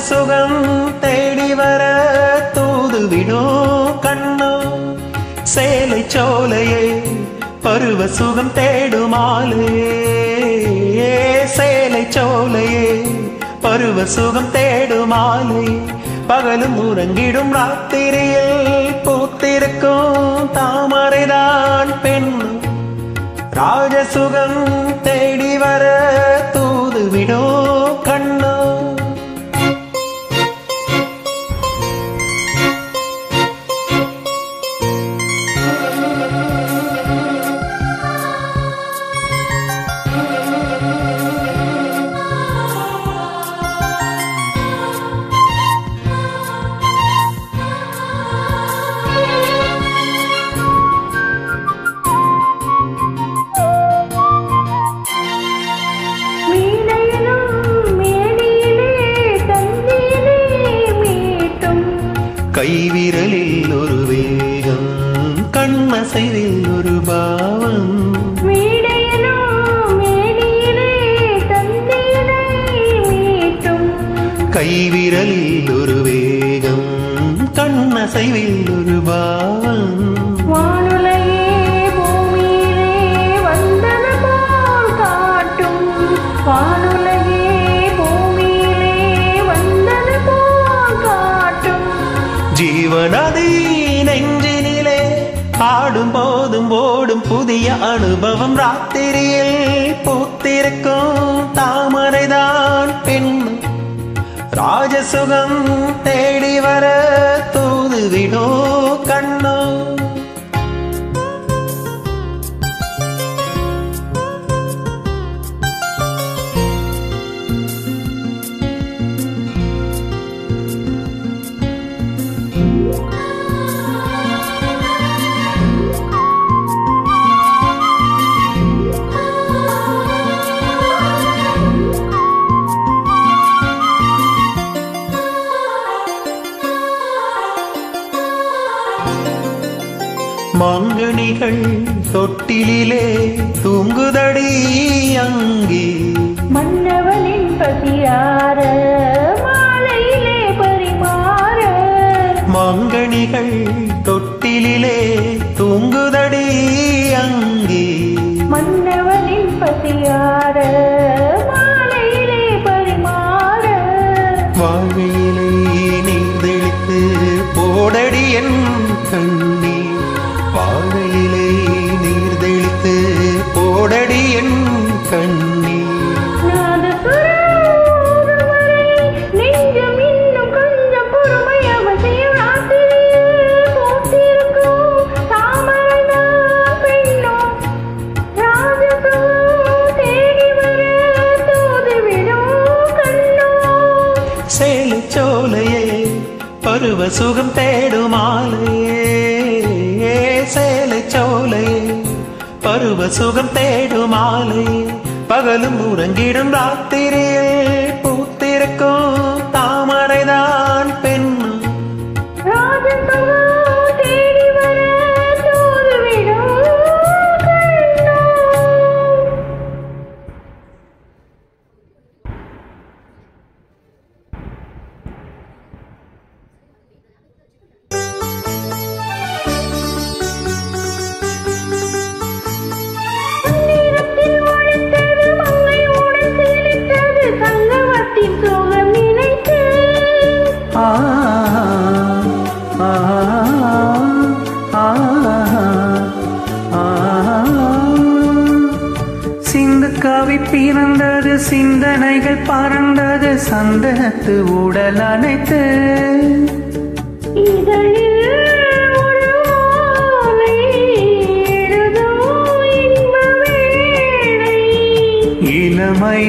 சுகம் தேடி வர தூதுவிடும் கண்ணோ சேலை சோலையே பருவ சுகம் தேடுமாலே சேலை சோலையே பருவ சுகம் தேடுமாலே பகலும் உறங்கிடும் ராத்திரியில் பூத்திருக்கும் தாமரைதான் பெண் ராஜசுகம் தேடி வர தூதுவிடும் கண்ணோ கைவிரலில் ஒரு வேகம் கண்ணசைவில் ஒரு பாவம் கைவிரலில் ஒரு வேகம் கண்ணசைவில் ஒரு பாவம் ஜீவனதி நெஞ்சினிலே ஆடும் போதும் ஓடும் புதிய அனுபவம் ராத்திரியில் பூத்திருக்கும் தாமரைதான் பெண் ராஜசுகம் தேடி வர தூதுவிடோ கண்ணோ மாங்கனிகள் தொட்டிலே தூங்குதடி அங்கே மன்னவனின் பசியார மாலையிலே பரிமாற மாங்கனிகள் தொட்டிலே தூங்குதடி அங்கே மன்னவனின் பசியார மாலையிலே பரிமாற வாழையிலே நீர்தெளித்து போடடி என் கண்ணீர் வாழையிலே நீர்தெளித்து போடடி என் கண்ணீர் நெஞ்சம் இன்னும் கொஞ்சம் பொறுமை அவசியம் தாமரைதான் பெண்ணோ ராஜசுகம் தேடி வர தூதுவிடும் கண்ணோ சேலை சோலையே பருவ சுகம் தேடுமாலே சேலை சோலையே பருவ சுகம் தேடுமாலே பகலும் உறங்கிடும் ராத்திரியில் பூத்திருக்கும் தாமரைதான் பெண் ராஜசுகம் தேடி வர தூதுவிடும் கண்ணோ சிந்துக்காவி பிறந்தது சிந்தனைகள் பறந்தது சந்தனத்து உடல் அனைத்து இளமை